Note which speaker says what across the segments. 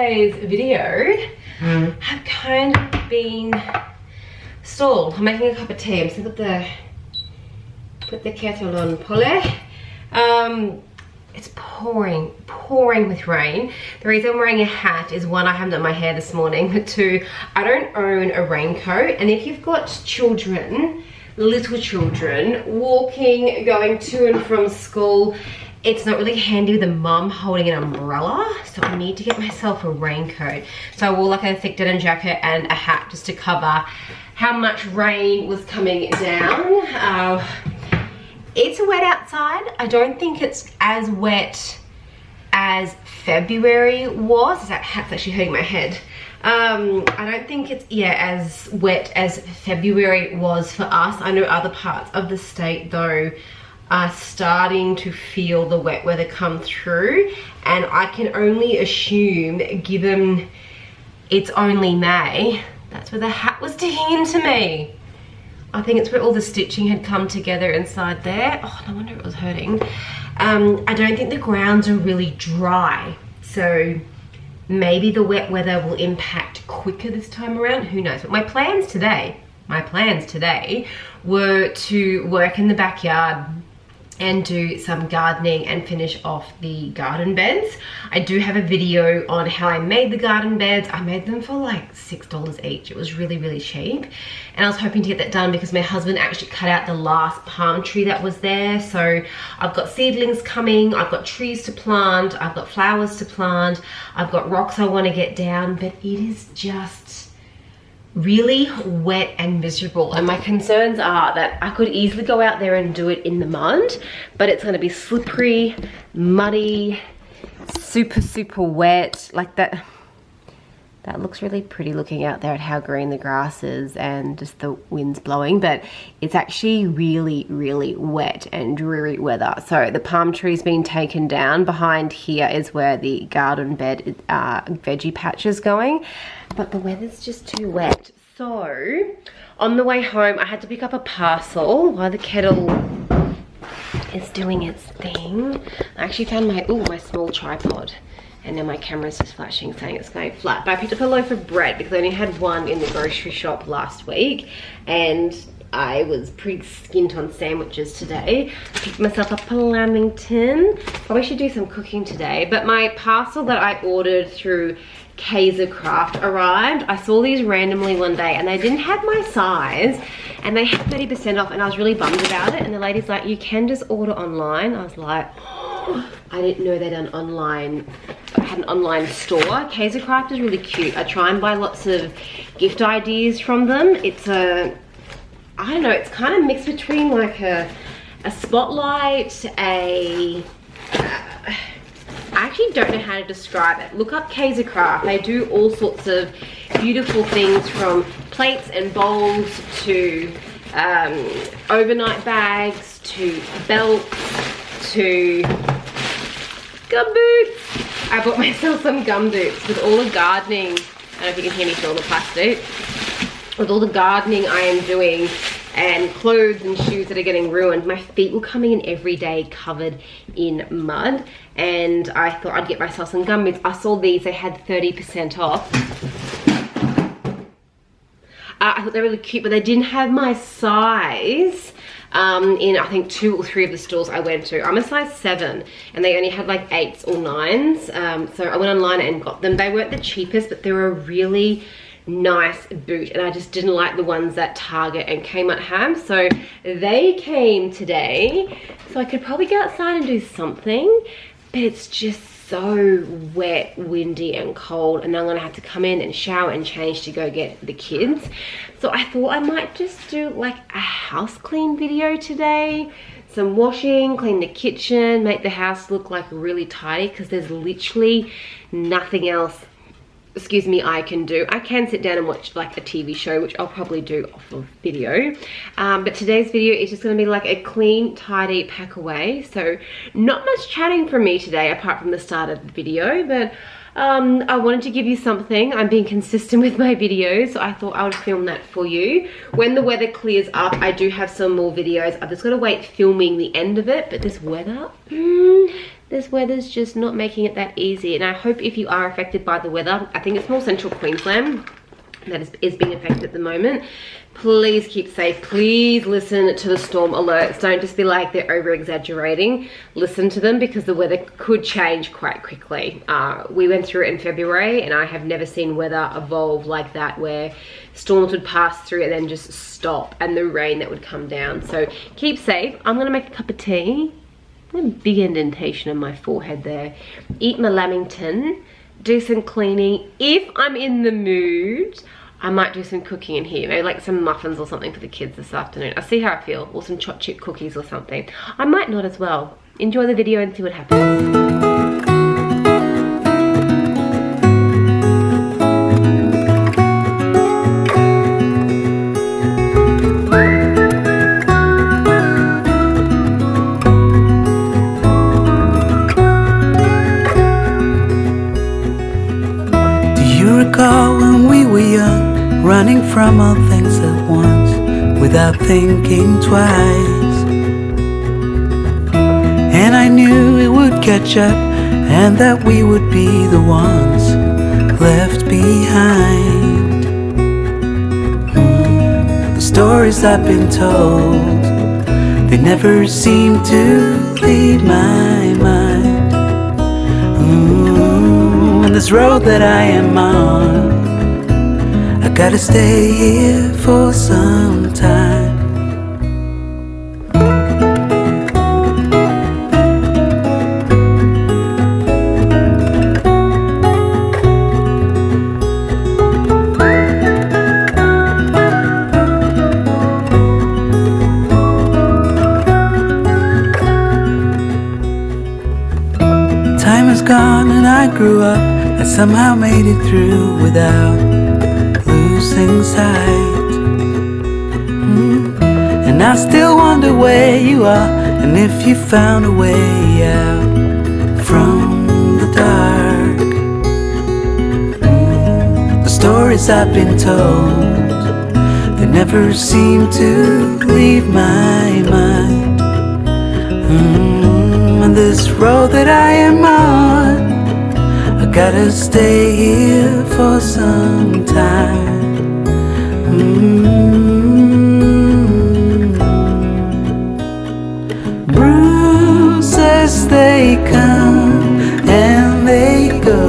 Speaker 1: today's video have kind of been stalled. I'm making a cup of tea. I'm just gonna put the kettle on, Polly. It's pouring with rain. The reason I'm wearing a hat is one, I haven't done my hair this morning, but two, I don't own a raincoat. And if you've got children, little children, walking, going to and from school, it's not really handy with a mum holding an umbrella, so I need to get myself a raincoat. So I wore like a thick denim jacket and a hat just to cover how much rain was coming down. It's wet outside. I don't think it's as wet as February was. That hat's actually hurting my head. I don't think it's, as wet as February was for us. I know other parts of the state though are starting to feel the wet weather come through, and I can only assume, given it's only May, that's where the hat was digging into me. I think it's where all the stitching had come together inside there. Oh, no wonder it was hurting. I don't think the grounds are really dry, so maybe the wet weather will impact quicker this time around. Who knows? But my plans today were to work in the backyard and do some gardening and finish off the garden beds. I do have a video on how I made the garden beds. I made them for like $6 each. It was really, really cheap. And I was hoping to get that done because my husband actually cut out the last palm tree that was there. So I've got seedlings coming, I've got trees to plant, I've got flowers to plant, I've got rocks I want to get down, but it is just really wet and miserable, and my concerns are that I could easily go out there and do it in the mud, but it's going to be slippery, muddy, super wet. Like that looks really pretty looking out there at how green the grass is and just the wind's blowing, but it's actually really wet and dreary weather. So the palm tree's been taken down. Behind here is where the garden bed veggie patch is going, but the weather's just too wet. So on the way home I had to pick up a parcel while the kettle is doing its thing. I actually found my small tripod, and now my camera's just flashing saying it's going flat. But I picked up a loaf of bread because I only had one in the grocery shop last week, and I was pretty skint on sandwiches today. I picked myself up a lamington. Probably should do some cooking today. But my parcel that I ordered through Kaiser Craft arrived. I saw these randomly one day and they didn't have my size, and they had 30% off, and I was really bummed about it. And the lady's like, you can just order online. I was like, oh, I didn't know they'd had an online store. Kaiser Craft is really cute. I try and buy lots of gift ideas from them. It's I don't know, it's kind of mixed between like a spotlight, I actually don't know how to describe it. Look up Kaiser Craft. They do all sorts of beautiful things, from plates and bowls to overnight bags to belts to gum boots. I bought myself some gum boots with all the gardening. I don't know if you can hear me through all the plastic. With all the gardening I am doing and clothes and shoes that are getting ruined, my feet were coming in every day covered in mud, and I thought I'd get myself some gum boots. I saw these, they had 30% off. I thought they were really cute, but they didn't have my size in I think 2 or 3 of the stores I went to. I'm a size 7 and they only had like 8s or 9s, so I went online and got them. They weren't the cheapest, but they were a really nice boot, and I just didn't like the ones that Target and Kmart have, so they came today. So I could probably go outside and do something, but it's just so wet, windy and cold, and I'm gonna have to come in and shower and change to go get the kids. So I thought I might just do like a house clean video today. Some washing, clean the kitchen, make the house look like really tidy, because there's literally nothing else, excuse me, I can do. I can sit down and watch like a TV show, which I'll probably do off of video. But today's video is just gonna be like a clean, tidy pack away. So not much chatting from me today, apart from the start of the video, but I wanted to give you something. I'm being consistent with my videos, so I thought I would film that for you. When the weather clears up, I do have some more videos. I've just got to wait filming the end of it, but this weather, this weather's just not making it that easy. And I hope if you are affected by the weather, I think it's more central Queensland that is being affected at the moment, please keep safe. Please listen to the storm alerts. Don't just be like they're over exaggerating. Listen to them, because the weather could change quite quickly. We went through it in February, and I have never seen weather evolve like that, where storms would pass through and then just stop, and the rain that would come down. So keep safe. I'm gonna make a cup of tea. A big indentation on my forehead there. Eat my lamington. Do some cleaning. If I'm in the mood, I might do some cooking in here, maybe like some muffins or something for the kids this afternoon. I'll see how I feel, or some chocolate chip cookies or something. I might not as well. Enjoy the video and see what happens.
Speaker 2: When we were young, running from all things at once, without thinking twice. And I knew it would catch up, and that we would be the ones left behind. The stories I've been told, they never seem to leave my mind. And this road that I am on, I gotta stay here for some time. Time is gone and I grew up. I somehow made it through without losing sight. And I still wonder where you are, and if you found a way out from the dark. The stories I've been told, they never seem to leave my mind. And this road that I am on, I gotta stay here for some time. Bruises, they come and they go,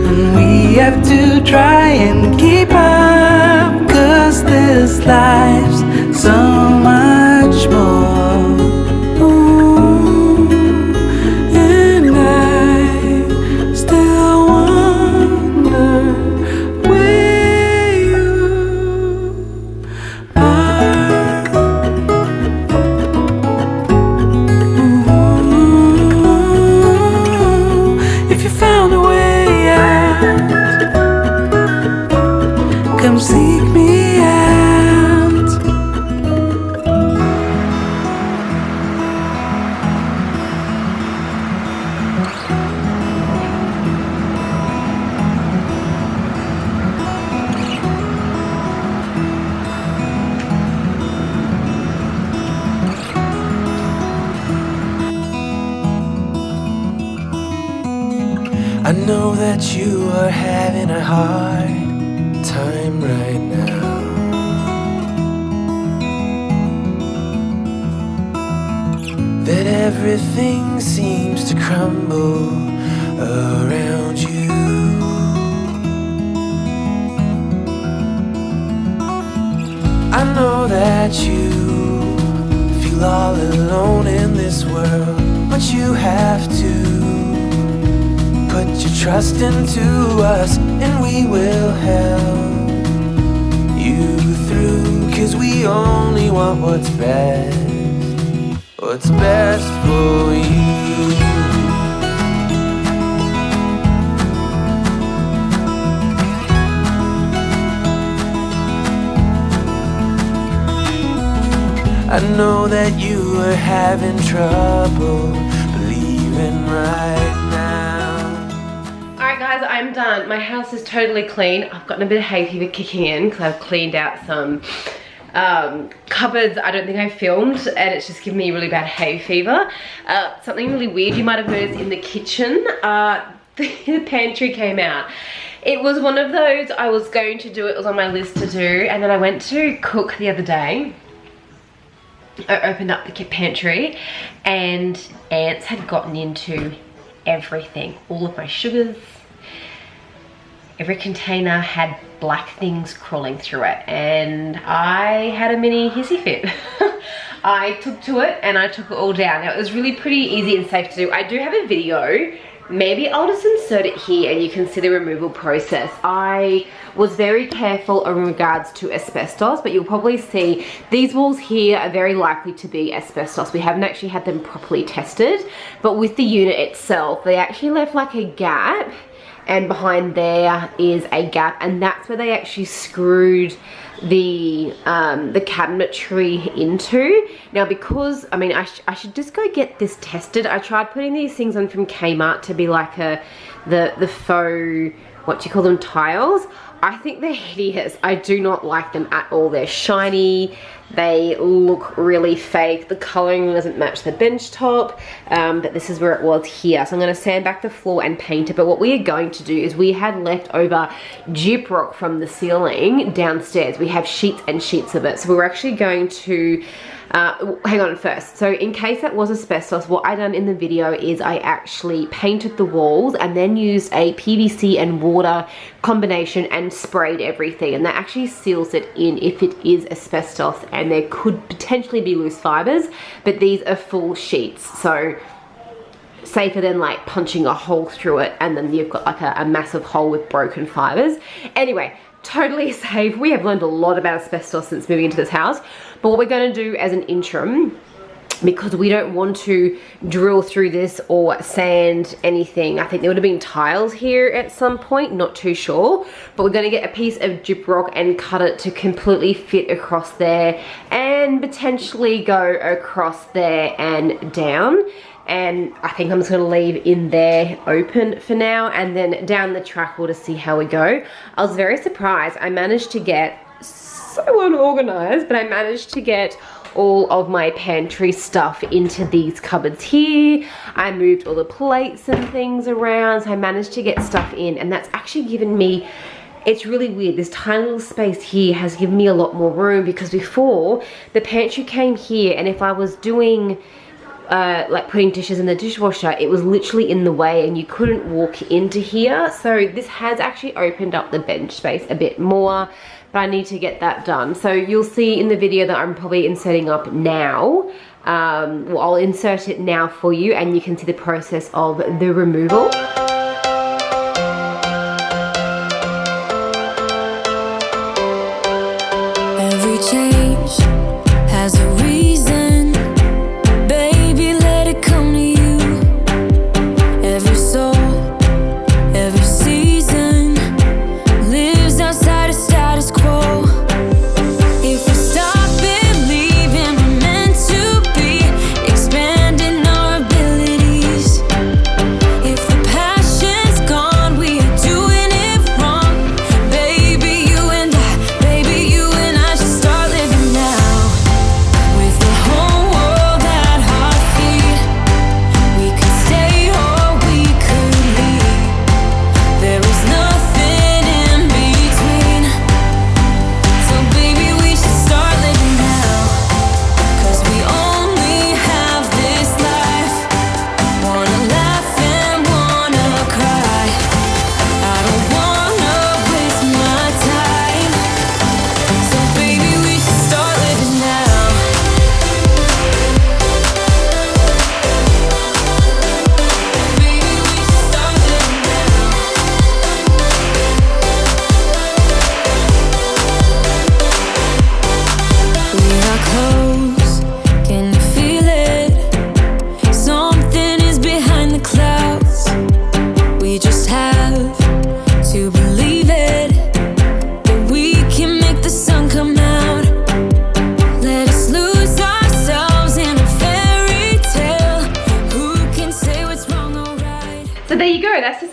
Speaker 2: and we have to try and keep up, 'cause this life's so much more. Seek me out. I know that you are having a hard time right now. That everything seems to crumble around you. I know that you feel all alone in this world, but you have to put your trust into us, and we will help you through, 'cause we only want what's best for you. I know that you are having trouble believing right now.
Speaker 1: Alright guys, I'm done. My house is totally clean. I've gotten a bit of hay fever kicking in because I've cleaned out some Cupboards, I don't think I filmed, and it's just given me really bad hay fever. Something really weird you might have noticed in the kitchen, the pantry came out. It was one of those, I was going to do it, was on my list to do, and then I went to cook the other day. I opened up the pantry and ants had gotten into everything. All of my sugars, every container had black things crawling through it, and I had a mini hissy fit. I took to it and I took it all down. Now, it was really pretty easy and safe to do. I do have a video. Maybe I'll just insert it here and you can see the removal process. I was very careful in regards to asbestos, but you'll probably see these walls here are very likely to be asbestos. We haven't actually had them properly tested, but with the unit itself, they actually left like a gap, and behind there is a gap, and that's where they actually screwed the cabinetry into. Now, because I mean, I should just go get this tested. I tried putting these things on from Kmart to be like the faux, what do you call them, tiles. I think they're hideous. I do not like them at all. They're shiny, they look really fake. The coloring doesn't match the bench top, but this is where it was here. So I'm going to sand back the floor and paint it. But what we are going to do is, we had left over gyprock from the ceiling downstairs. We have sheets and sheets of it. So we're actually going to hang on first. So in case that was asbestos, what I done in the video is I actually painted the walls and then used a PVC and water combination and sprayed everything, and that actually seals it in if it is asbestos, and there could potentially be loose fibers, but these are full sheets, so safer than like punching a hole through it and then you've got like a massive hole with broken fibers. Anyway, totally safe. We have learned a lot about asbestos since moving into this house, but what we're going to do as an interim, because we don't want to drill through this or sand anything. I think there would have been tiles here at some point, not too sure, but we're going to get a piece of gyprock and cut it to completely fit across there and potentially go across there and down. And I think I'm just going to leave in there open for now, and then down the track we'll just see how we go. I was very surprised. I managed to get so unorganized, but I managed to get all of my pantry stuff into these cupboards here. I moved all the plates and things around, so I managed to get stuff in, and that's actually given me, it's really weird, this tiny little space here has given me a lot more room, because before the pantry came here, and if I was doing like putting dishes in the dishwasher, it was literally in the way and you couldn't walk into here. So this has actually opened up the bench space a bit more, but I need to get that done. So you'll see in the video that I'm probably inserting up now. Well, I'll insert it now for you and you can see the process of the removal.
Speaker 3: Every change has a reason.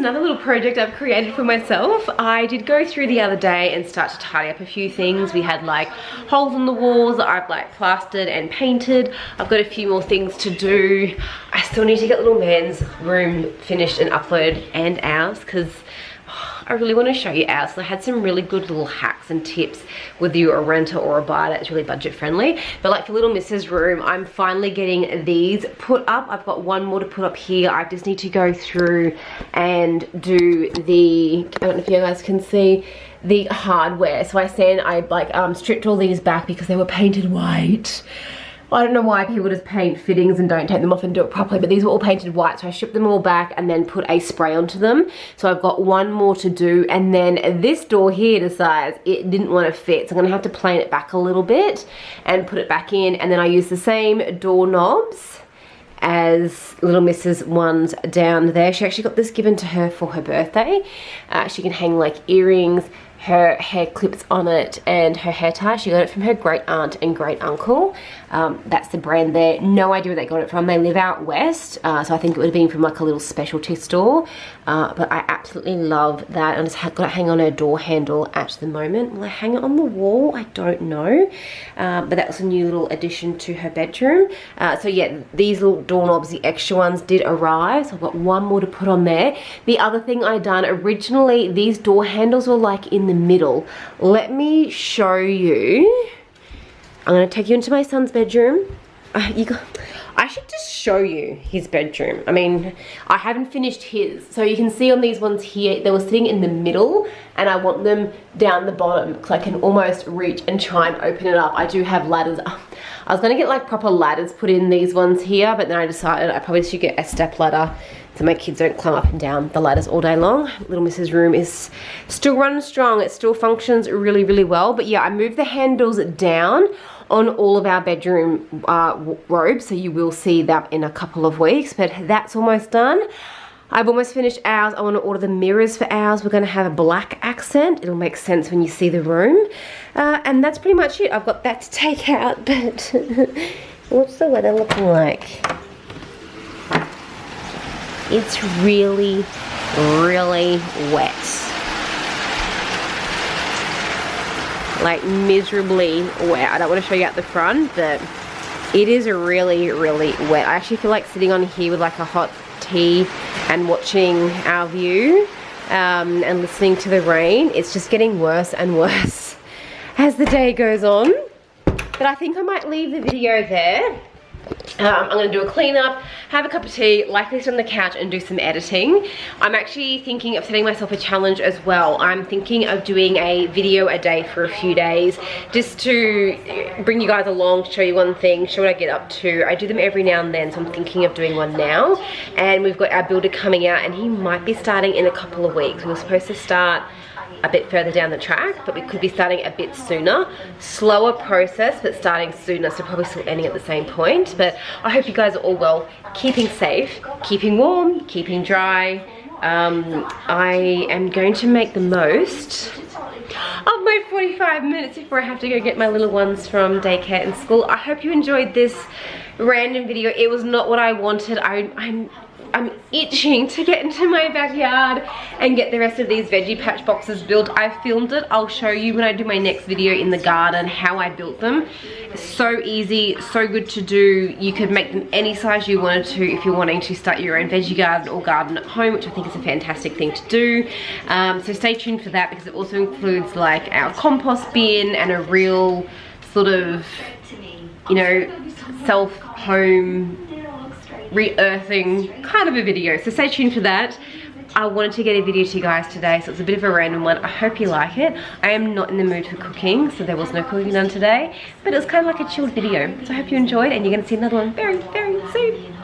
Speaker 1: another little project I've created for myself. I did go through the other day and start to tidy up a few things. We had like holes in the walls that I've like plastered and painted. I've got a few more things to do. I still need to get little man's room finished and uploaded, and ours, because I really want to show you ours. So I had some really good little hacks and tips, whether you're a renter or a buyer. That's really budget friendly. But like for little Mrs. room, I'm finally getting these put up. I've got one more to put up here. I just need to go through and do the, I don't know if you guys can see, the hardware. So I stripped all these back because they were painted white. I don't know why people just paint fittings and don't take them off and do it properly, but these were all painted white, so I stripped them all back and then put a spray onto them. So I've got one more to do, and then this door here decides it didn't want to fit, so I'm gonna have to plane it back a little bit and put it back in, and then I use the same door knobs as little Mrs. ones down there. She actually got this given to her for her birthday. She can hang like earrings, her hair clips on it, and her hair tie. She got it from her great aunt and great uncle. That's the brand there. No idea where they got it from. They live out west, so I think it would have been from like a little specialty store. But I absolutely love that. I just got it hanging on her door handle at the moment. Will I hang it on the wall? I don't know. But that was a new little addition to her bedroom. So yeah, these little doorknobs, the extra ones, did arrive. So I've got one more to put on there. The other thing I done originally, these door handles were like in the middle. Let me show you. I'm gonna take you into my son's bedroom. I should just show you his bedroom. I mean, I haven't finished his. So you can see on these ones here, they were sitting in the middle, and I want them down the bottom because I can almost reach and try and open it up. I do have ladders. I was gonna get like proper ladders put in these ones here, but then I decided I probably should get a step ladder so my kids don't climb up and down the ladders all day long. Little Mrs. room is still running strong. It still functions really, really well. But yeah, I moved the handles down on all of our bedroom robes, so you will see that in a couple of weeks, but that's almost done. I've almost finished ours. I want to order the mirrors for ours. We're going to have a black accent. It'll make sense when you see the room. And that's pretty much it. I've got that to take out, but what's the weather looking like? It's really, really wet. Like miserably wet. I don't want to show you out the front, but it is really, really wet. I actually feel like sitting on here with like a hot tea and watching our view and listening to the rain. It's just getting worse and worse as the day goes on. But I think I might leave the video there. I'm going to do a clean up, have a cup of tea, likely sit on the couch and do some editing. I'm actually thinking of setting myself a challenge as well. I'm thinking of doing a video a day for a few days, just to bring you guys along, show you one thing, show what I get up to. I do them every now and then, so I'm thinking of doing one now. And we've got our builder coming out, and he might be starting in a couple of weeks. We were supposed to start a bit further down the track, but we could be starting a bit sooner. Slower process, but starting sooner, so probably still ending at the same point. But I hope you guys are all well, keeping safe, keeping warm, keeping dry. I am going to make the most of my 45 minutes before I have to go get my little ones from daycare and school. I hope you enjoyed this random video. It was not what I wanted. I'm itching to get into my backyard and get the rest of these veggie patch boxes built. I filmed it. I'll show you when I do my next video in the garden how I built them. It's so easy, so good to do. You could make them any size you wanted to if you're wanting to start your own veggie garden or garden at home, which I think is a fantastic thing to do. So stay tuned for that, because it also includes like our compost bin and a real sort of, you know, self-home re-earthing kind of a video. So stay tuned for that. I wanted to get a video to you guys today, so it's a bit of a random one. I hope you like it. I am not in the mood for cooking, so there was no cooking done today, but it was kind of like a chilled video. So I hope you enjoyed, and you're going to see another one very, very soon.